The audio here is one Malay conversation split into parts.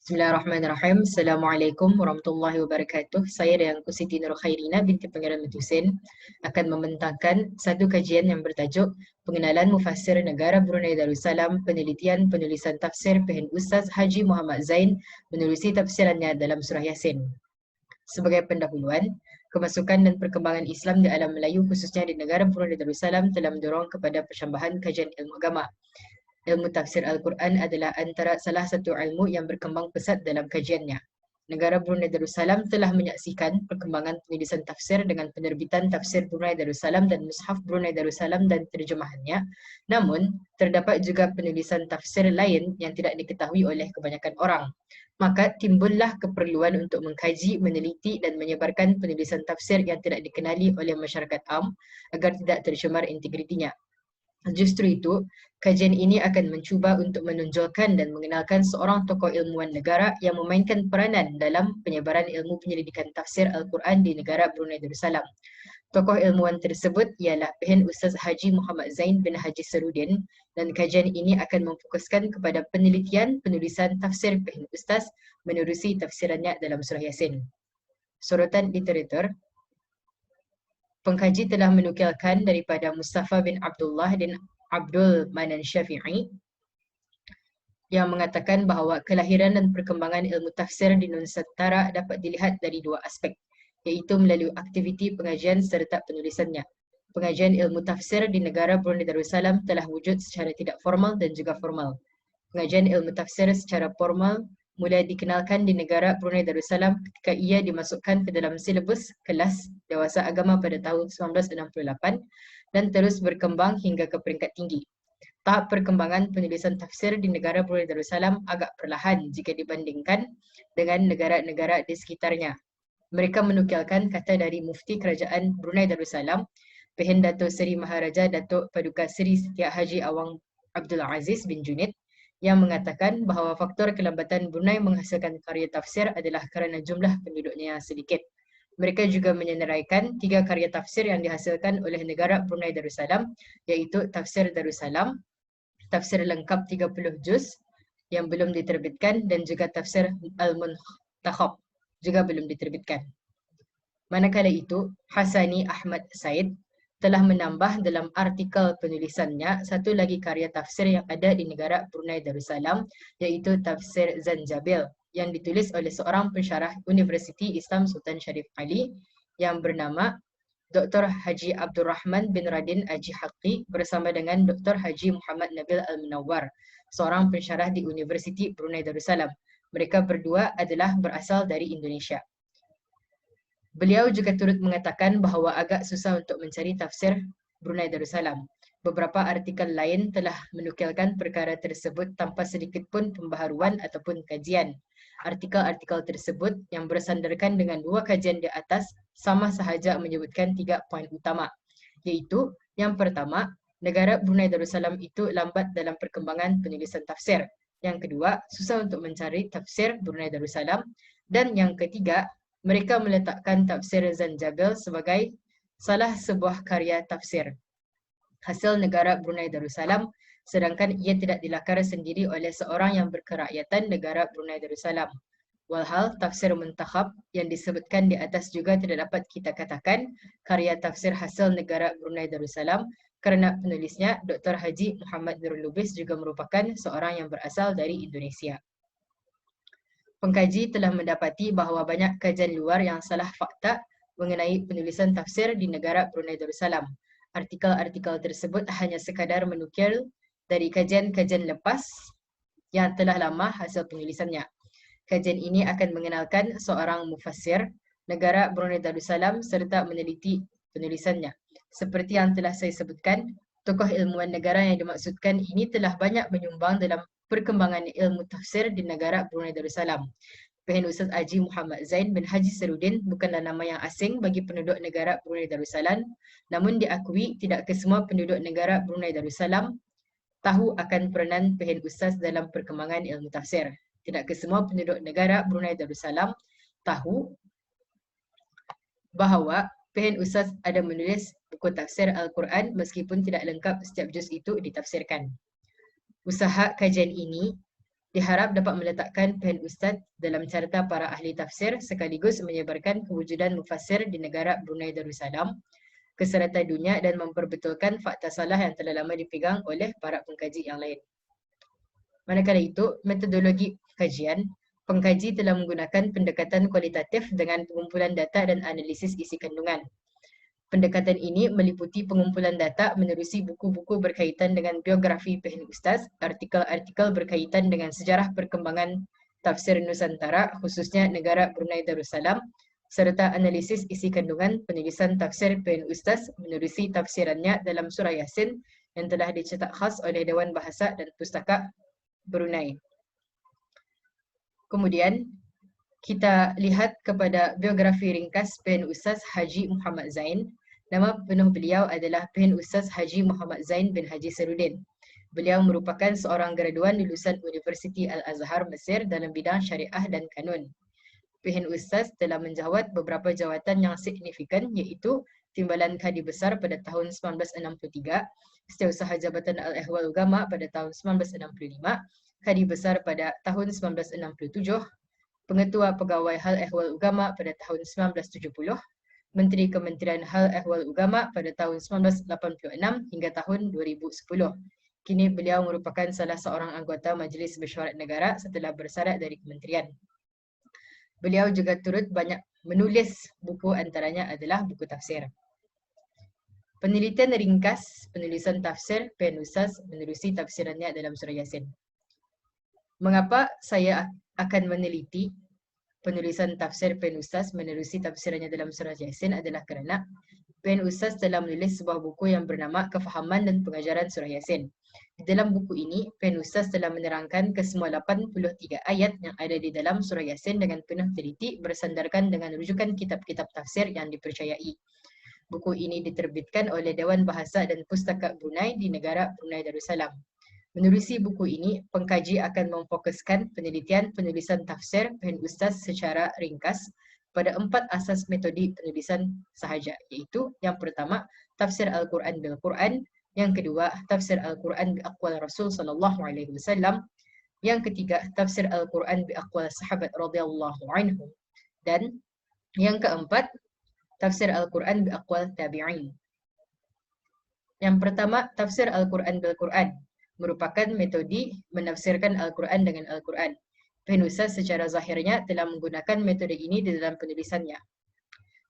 Bismillahirrahmanirrahim. Assalamualaikum warahmatullahi wabarakatuh. Saya Dayangku Siti Nur Khairina binti Pangeran Letusen akan membentangkan satu kajian yang bertajuk Pengenalan Mufassir Negara Brunei Darussalam, penelitian penulisan tafsir PHN Ustaz Haji Muhammad Zain menerusi tafsirannya dalam surah Yasin. Sebagai pendahuluan, kemasukan dan perkembangan Islam di alam Melayu khususnya di negara Brunei Darussalam telah mendorong kepada persambahan kajian ilmu agama. Ilmu tafsir Al-Quran adalah antara salah satu ilmu yang berkembang pesat dalam kajiannya. Negara Brunei Darussalam telah menyaksikan perkembangan penulisan tafsir dengan penerbitan Tafsir Brunei Darussalam dan Mushaf Brunei Darussalam dan terjemahannya. Namun, terdapat juga penulisan tafsir lain yang tidak diketahui oleh kebanyakan orang. Maka timbullah keperluan untuk mengkaji, meneliti dan menyebarkan penulisan tafsir yang tidak dikenali oleh masyarakat awam agar tidak tercemar integritinya. Justru itu, kajian ini akan mencuba untuk menonjolkan dan mengenalkan seorang tokoh ilmuwan negara yang memainkan peranan dalam penyebaran ilmu penyelidikan tafsir Al-Quran di negara Brunei Darussalam. Tokoh ilmuwan tersebut ialah PHN Ustaz Haji Muhammad Zain bin Haji Sarudin dan kajian ini akan memfokuskan kepada penelitian penulisan tafsir PHN Ustaz menerusi tafsirannya dalam surah Yasin. Sorotan literatur. Pengkaji telah menukilkan daripada Mustafa bin Abdullah dan Abdul Manan Syafi'i yang mengatakan bahawa kelahiran dan perkembangan ilmu tafsir di Nusantara dapat dilihat dari dua aspek, iaitu melalui aktiviti pengajian serta penulisannya. Pengajian ilmu tafsir di negara Brunei Darussalam telah wujud secara tidak formal dan juga formal. Pengajian ilmu tafsir secara formal mulai dikenalkan di negara Brunei Darussalam ketika ia dimasukkan ke dalam silibus kelas dewasa agama pada tahun 1968 dan terus berkembang hingga ke peringkat tinggi. Tahap perkembangan penulisan tafsir di negara Brunei Darussalam agak perlahan jika dibandingkan dengan negara-negara di sekitarnya. Mereka menukilkan kata dari Mufti Kerajaan Brunei Darussalam, PHN Dato' Seri Maharaja Datuk Paduka Seri Setiak Haji Awang Abdul Aziz bin Junid, yang mengatakan bahawa faktor kelambatan Brunei menghasilkan karya tafsir adalah kerana jumlah penduduknya yang sedikit. Mereka juga menyenaraikan 3 karya tafsir yang dihasilkan oleh negara Brunei Darussalam, iaitu Tafsir Darussalam, Tafsir Lengkap 30 Juz yang belum diterbitkan dan juga Tafsir Al-Muntakhab juga belum diterbitkan. Manakala itu, Hasani Ahmad Said telah menambah dalam artikel penulisannya satu lagi karya tafsir yang ada di negara Brunei Darussalam, iaitu Tafsir Zanjabil yang ditulis oleh seorang pensyarah Universiti Islam Sultan Sharif Ali yang bernama Dr. Haji Abdul Rahman bin Radin Aji Haqqi bersama dengan Dr. Haji Muhammad Nabil Al-Munawwar, seorang pensyarah di Universiti Brunei Darussalam. Mereka berdua adalah berasal dari Indonesia. Beliau juga turut mengatakan bahawa agak susah untuk mencari tafsir Brunei Darussalam. Beberapa artikel lain telah menukilkan perkara tersebut tanpa sedikit pun pembaharuan ataupun kajian. Artikel-artikel tersebut yang bersandarkan dengan 2 kajian di atas sama sahaja menyebutkan 3 poin utama, iaitu yang pertama, negara Brunei Darussalam itu lambat dalam perkembangan penulisan tafsir. Yang kedua, susah untuk mencari tafsir Brunei Darussalam. Dan yang ketiga, mereka meletakkan Tafsir Zanjabil sebagai salah sebuah karya tafsir hasil negara Brunei Darussalam, sedangkan ia tidak dilakar sendiri oleh seorang yang berkerakyatan negara Brunei Darussalam. Walhal Tafsir Muntakhab yang disebutkan di atas juga tidak dapat kita katakan karya tafsir hasil negara Brunei Darussalam kerana penulisnya Dr. Haji Muhammad Nurul Lubis juga merupakan seorang yang berasal dari Indonesia. Pengkaji telah mendapati bahawa banyak kajian luar yang salah fakta mengenai penulisan tafsir di negara Brunei Darussalam. Artikel-artikel tersebut hanya sekadar menukil dari kajian-kajian lepas yang telah lama hasil penulisannya. Kajian ini akan mengenalkan seorang mufassir negara Brunei Darussalam serta meneliti penulisannya. Seperti yang telah saya sebutkan, tokoh ilmuwan negara yang dimaksudkan ini telah banyak menyumbang dalam perkembangan ilmu tafsir di negara Brunei Darussalam. PHN Ustaz Haji Muhammad Zain bin Haji Sarudin bukanlah nama yang asing bagi penduduk negara Brunei Darussalam, namun diakui tidak kesemua penduduk negara Brunei Darussalam tahu akan peranan PHN Ustaz dalam perkembangan ilmu tafsir. Tidak kesemua penduduk negara Brunei Darussalam tahu bahawa PHN Ustaz ada menulis buku tafsir Al-Quran meskipun tidak lengkap setiap juz itu ditafsirkan. Usaha kajian ini Diharap dapat meletakkan pen ustaz dalam carta para ahli tafsir sekaligus menyebarkan kewujudan mufassir di negara Brunei Darussalam ke serata dunia dan memperbetulkan fakta salah yang telah lama dipegang oleh para pengkaji yang lain. Manakala itu, metodologi kajian, pengkaji telah menggunakan pendekatan kualitatif dengan pengumpulan data dan analisis isi kandungan. Pendekatan ini meliputi pengumpulan data menerusi buku-buku berkaitan dengan biografi Pehen Ustaz, artikel-artikel berkaitan dengan sejarah perkembangan tafsir Nusantara, khususnya negara Brunei Darussalam, serta analisis isi kandungan penulisan tafsir Pehen Ustaz menerusi tafsirannya dalam surah Yasin yang telah dicetak khas oleh Dewan Bahasa dan Pustaka Brunei. Kemudian, kita lihat kepada biografi ringkas Pehen Ustaz Haji Muhammad Zain. Nama penuh beliau adalah Pehen Ustaz Haji Muhammad Zain bin Haji Sarudin. Beliau merupakan seorang graduan lulusan Universiti Al-Azhar Mesir dalam bidang syariah dan kanun. Pehen Ustaz telah menjawat beberapa jawatan yang signifikan iaitu Timbalan Kadi Besar pada tahun 1963, Setiausaha Jabatan Al-Ehwal Ugama pada tahun 1965, Kadi Besar pada tahun 1967, Pengetua Pegawai Hal Ehwal Ugama pada tahun 1970, Menteri Kementerian Hal Ehwal Ugama pada tahun 1986 hingga tahun 2010. Kini beliau merupakan salah seorang anggota Majlis Mesyuarat Negara setelah bersyarat dari kementerian. Beliau juga turut banyak menulis buku, antaranya adalah buku tafsir. Penelitian ringkas penulisan tafsir Pehen Ustaz menerusi tafsirannya dalam surah Yasin. Mengapa saya akan meneliti penulisan tafsir Pehen Ustaz menerusi tafsirannya dalam surah Yasin adalah kerana Pehen Ustaz telah menulis sebuah buku yang bernama Kefahaman dan Pengajaran Surah Yasin. Di dalam buku ini, Pehen Ustaz telah menerangkan kesemua 83 ayat yang ada di dalam surah Yasin dengan penuh teliti bersandarkan dengan rujukan kitab-kitab tafsir yang dipercayai. Buku ini diterbitkan oleh Dewan Bahasa dan Pustaka Brunei di negara Brunei Darussalam. Menerusi buku ini, pengkaji akan memfokuskan penelitian penulisan tafsir Pehen Ustaz secara ringkas pada 4 asas metodi penulisan sahaja, iaitu yang pertama, tafsir Al-Quran bil-Quran, yang kedua, tafsir Al-Quran bi-aqwal Rasul sallallahu alaihi wasallam, yang ketiga, tafsir Al-Quran bi-aqwal sahabat radhiyallahu anhum, dan yang keempat, tafsir Al-Quran bi-aqwal tabi'in. Yang pertama, tafsir Al-Quran bil-Quran merupakan metodi menafsirkan Al-Quran dengan Al-Quran. Pehen Ustaz secara zahirnya telah menggunakan metode ini di dalam penulisannya.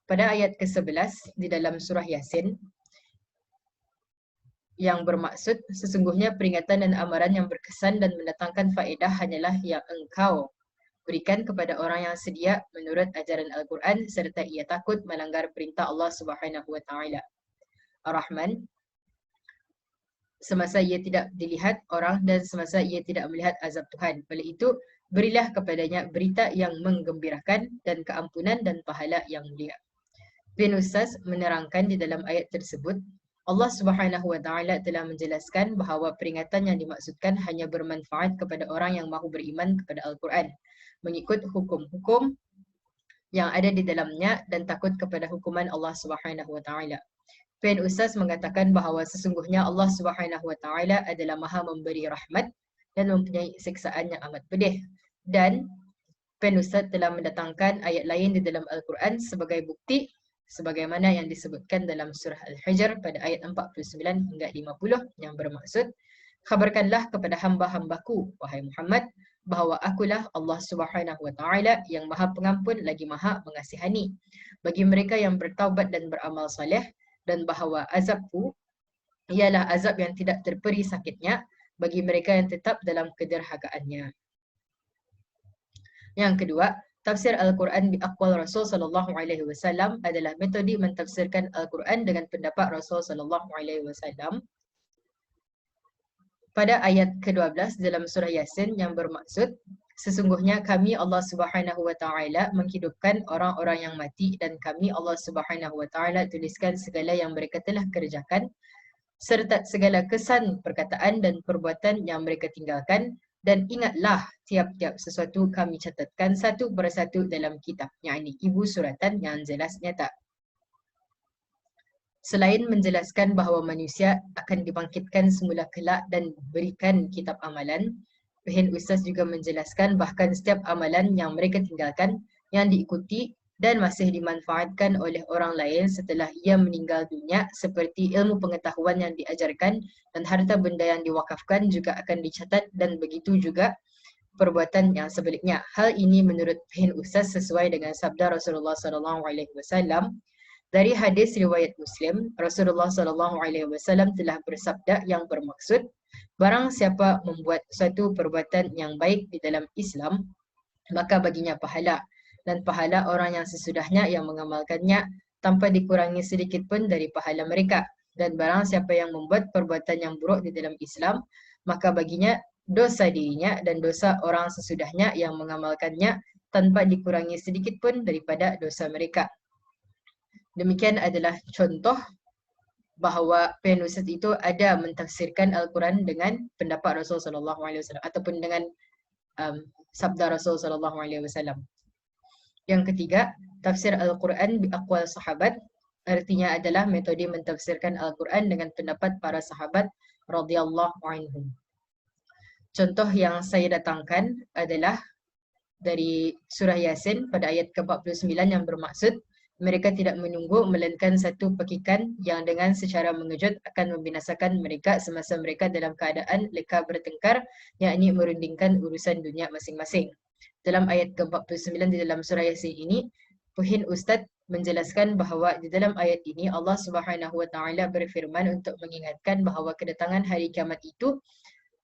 Pada ayat ke-11 di dalam surah Yasin, yang bermaksud sesungguhnya peringatan dan amaran yang berkesan dan mendatangkan faedah hanyalah yang engkau berikan kepada orang yang sedia menurut ajaran Al-Quran serta ia takut melanggar perintah Allah Subhanahu wa taala. Ar-Rahman, semasa ia tidak dilihat orang dan semasa ia tidak melihat azab Tuhan. Oleh itu, berilah kepadanya berita yang menggembirakan dan keampunan dan pahala yang mulia. Pehen Ustaz menerangkan di dalam ayat tersebut, Allah Subhanahu wa taala telah menjelaskan bahawa peringatan yang dimaksudkan hanya bermanfaat kepada orang yang mahu beriman kepada Al-Quran, mengikut hukum-hukum yang ada di dalamnya dan takut kepada hukuman Allah Subhanahu wa taala. Pehen Ustaz mengatakan bahawa sesungguhnya Allah Subhanahu wa taala adalah Maha memberi rahmat dan mempunyai siksaan yang amat pedih. Dan Pehen Ustaz telah mendatangkan ayat lain di dalam Al-Quran sebagai bukti sebagaimana yang disebutkan dalam surah Al-Hijr pada ayat 49 hingga 50 yang bermaksud, khabarkanlah kepada hamba-hambaku wahai Muhammad bahawa akulah Allah Subhanahu wa taala yang Maha Pengampun lagi Maha Mengasihani bagi mereka yang bertaubat dan beramal soleh, dan bahawa azabku ialah azab yang tidak terperi sakitnya bagi mereka yang tetap dalam kederhakaannya. Yang kedua, tafsir Al-Quran bi-aqwal Rasul sallallahu alaihi wasallam adalah metodi mentafsirkan Al-Quran dengan pendapat Rasul sallallahu alaihi wasallam. Pada ayat ke-12 dalam surah Yasin yang bermaksud, sesungguhnya kami Allah Subhanahu wa taala menghidupkan orang-orang yang mati dan kami Allah Subhanahu wa taala tuliskan segala yang mereka telah kerjakan serta segala kesan perkataan dan perbuatan yang mereka tinggalkan, dan ingatlah tiap-tiap sesuatu kami catatkan satu persatu dalam kitab, yakni ibu suratan yang jelas nyata. Selain menjelaskan bahawa manusia akan dibangkitkan semula kelak dan berikan kitab amalan, Pehin Ustaz juga menjelaskan bahkan setiap amalan yang mereka tinggalkan yang diikuti dan masih dimanfaatkan oleh orang lain setelah ia meninggal dunia seperti ilmu pengetahuan yang diajarkan dan harta benda yang diwakafkan juga akan dicatat dan begitu juga perbuatan yang sebaliknya. Hal ini menurut Pehin Ustaz sesuai dengan sabda Rasulullah SAW. Dari hadis riwayat Muslim, Rasulullah SAW telah bersabda yang bermaksud, barang siapa membuat suatu perbuatan yang baik di dalam Islam, maka baginya pahala. Dan pahala orang yang sesudahnya yang mengamalkannya tanpa dikurangi sedikit pun dari pahala mereka. Dan barang siapa yang membuat perbuatan yang buruk di dalam Islam, maka baginya dosa dirinya dan dosa orang sesudahnya yang mengamalkannya tanpa dikurangi sedikit pun daripada dosa mereka. Demikian adalah contoh bahawa Pehin Ustaz itu ada mentafsirkan Al-Quran dengan pendapat Rasulullah SAW ataupun dengan sabda Rasulullah SAW. Yang ketiga, tafsir Al-Quran biaqwal sahabat, artinya adalah metode mentafsirkan Al-Quran dengan pendapat para sahabat radhiyallahu anhum. Contoh yang saya datangkan adalah dari surah Yasin pada ayat ke-49 yang bermaksud mereka tidak menunggu melainkan satu pekikan yang dengan secara mengejut akan membinasakan mereka semasa mereka dalam keadaan leka bertengkar, yakni merundingkan urusan dunia masing-masing. Dalam ayat ke-49 di dalam surah Yasin ini, Pehin Ustaz menjelaskan bahawa di dalam ayat ini Allah Subhanahu Wa Taala berfirman untuk mengingatkan bahawa kedatangan hari kiamat itu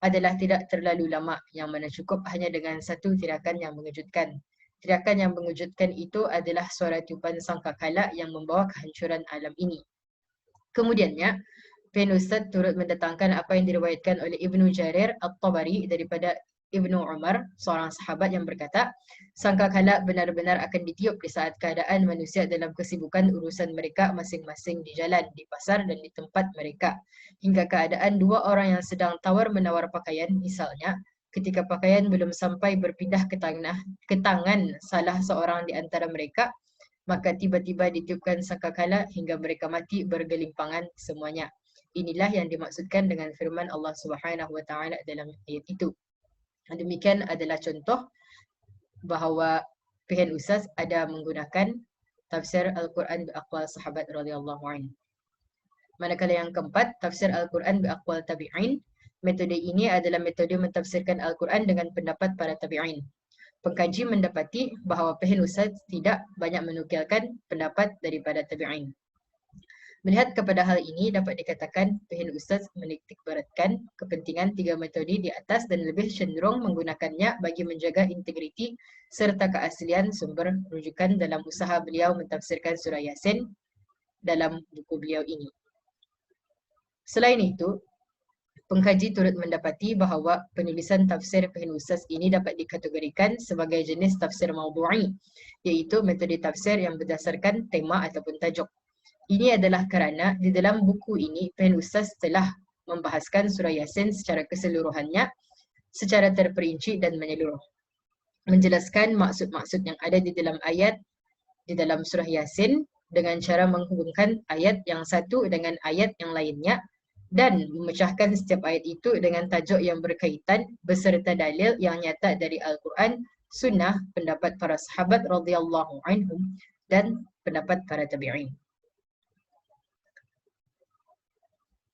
adalah tidak terlalu lama, yang mana cukup hanya dengan satu tirakan yang mengejutkan. Tirakan yang mengejutkan itu adalah suara tiupan sangkakala yang membawa kehancuran alam ini. Kemudiannya, Pehin Ustaz turut mendatangkan apa yang diriwayatkan oleh Ibnu Jarir At-Tabari daripada Ibnu Umar, seorang sahabat yang berkata, sangkakala benar-benar akan ditiup di saat keadaan manusia dalam kesibukan urusan mereka masing-masing di jalan, di pasar dan di tempat mereka. Hingga keadaan dua orang yang sedang tawar-menawar pakaian, misalnya, ketika pakaian belum sampai berpindah ke tangan salah seorang di antara mereka, maka tiba-tiba ditiupkan sangkakala hingga mereka mati bergelimpangan semuanya. Inilah yang dimaksudkan dengan firman Allah Subhanahu Wa Taala dalam ayat itu. Demikian adalah contoh bahawa Pehin Ustaz ada menggunakan tafsir Al-Quran biaqwal sahabat radhiyallahu anhu. Manakala yang keempat, tafsir Al-Quran biaqwal tabi'in. Metode ini adalah metode mentafsirkan Al-Quran dengan pendapat para tabi'in. Pengkaji mendapati bahawa Pehin Ustaz tidak banyak menukilkan pendapat daripada tabi'in. Melihat kepada hal ini, dapat dikatakan Pehin Ustaz menitikberatkan kepentingan tiga metode di atas dan lebih cenderung menggunakannya bagi menjaga integriti serta keaslian sumber rujukan dalam usaha beliau mentafsirkan surah Yasin dalam buku beliau ini. Selain itu, pengkaji turut mendapati bahawa penulisan tafsir Pehin Ustaz ini dapat dikategorikan sebagai jenis tafsir maudu'i, iaitu metode tafsir yang berdasarkan tema ataupun tajuk. Ini adalah kerana di dalam buku ini Pehin Ustaz telah membahaskan surah Yasin secara keseluruhannya, secara terperinci dan menyeluruh. Menjelaskan maksud-maksud yang ada di dalam ayat di dalam surah Yasin dengan cara menghubungkan ayat yang satu dengan ayat yang lainnya dan memecahkan setiap ayat itu dengan tajuk yang berkaitan beserta dalil yang nyata dari Al-Quran, sunnah, pendapat para sahabat radhiyallahu anhum dan pendapat para tabi'in.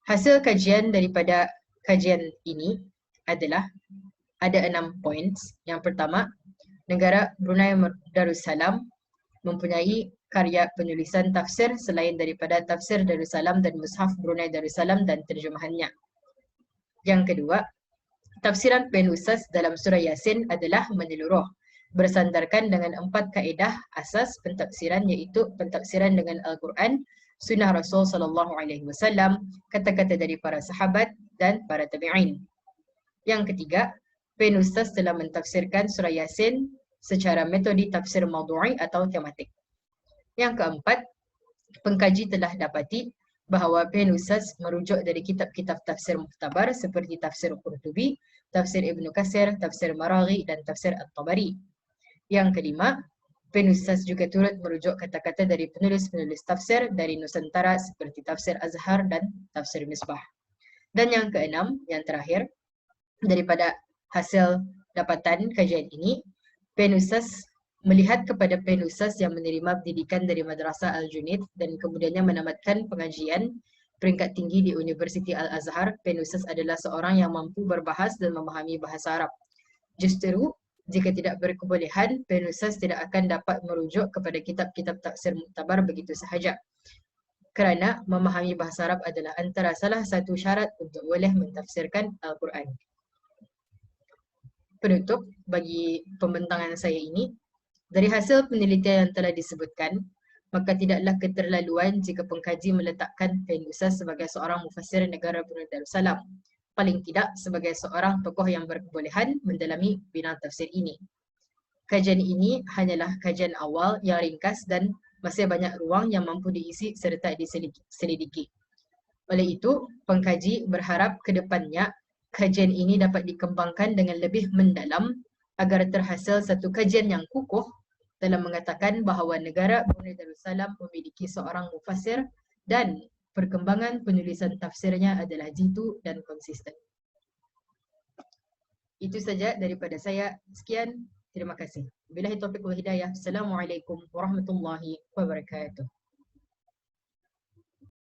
Hasil kajian daripada kajian ini adalah ada 6 points. Yang pertama, negara Brunei Darussalam mempunyai karya penulisan tafsir selain daripada tafsir Darussalam dan Mushaf Brunei Darussalam dan terjemahannya. Yang kedua, tafsiran Pehin Ustaz dalam surah Yasin adalah menyeluruh, bersandarkan dengan 4 kaedah asas pentafsiran, iaitu pentafsiran dengan Al-Quran, sunnah Rasul SAW, kata-kata dari para sahabat dan para tabi'in. Yang ketiga, Pehin Ustaz telah mentafsirkan surah Yasin secara metode tafsir maudu'i atau tematik. Yang keempat, pengkaji telah dapati bahawa Pehin Ustaz merujuk dari kitab-kitab tafsir muhtabar seperti tafsir Qurtubi, tafsir Ibnu Katsir, tafsir Maraghi dan tafsir At-Tabari. Yang kelima, Pehin Ustaz juga turut merujuk kata-kata dari penulis-penulis tafsir dari Nusantara seperti tafsir Azhar dan tafsir Misbah. Dan yang keenam, yang terakhir, daripada Hasil dapatan kajian ini, Penusas melihat kepada penusas yang menerima pendidikan dari Madrasah Al-Junid dan kemudiannya menamatkan pengajian peringkat tinggi di Universiti Al-Azhar. Penusas adalah seorang yang mampu berbahas dan memahami bahasa Arab. Justru, jika tidak berkebolehan, penusas tidak akan dapat merujuk kepada kitab-kitab tafsir muktabar begitu sahaja. Kerana memahami bahasa Arab adalah antara salah satu syarat untuk boleh mentafsirkan Al-Quran. Penutup bagi pembentangan saya ini, dari hasil penelitian yang telah disebutkan, maka tidaklah keterlaluan jika pengkaji meletakkan Penusas sebagai seorang mufassir negara Brunei Darussalam. Paling tidak sebagai seorang tokoh yang berkebolehan mendalami bidang tafsir ini. Kajian ini hanyalah kajian awal yang ringkas dan masih banyak ruang yang mampu diisi serta diselidiki. Oleh itu, pengkaji berharap ke depannya kajian ini dapat dikembangkan dengan lebih mendalam agar terhasil satu kajian yang kukuh dalam mengatakan bahawa negara Brunei Darussalam memiliki seorang mufassir dan perkembangan penulisan tafsirnya adalah jitu dan konsisten. Itu saja daripada saya. Sekian, terima kasih. Billahi taufiq wal hidayah. Assalamualaikum warahmatullahi wabarakatuh.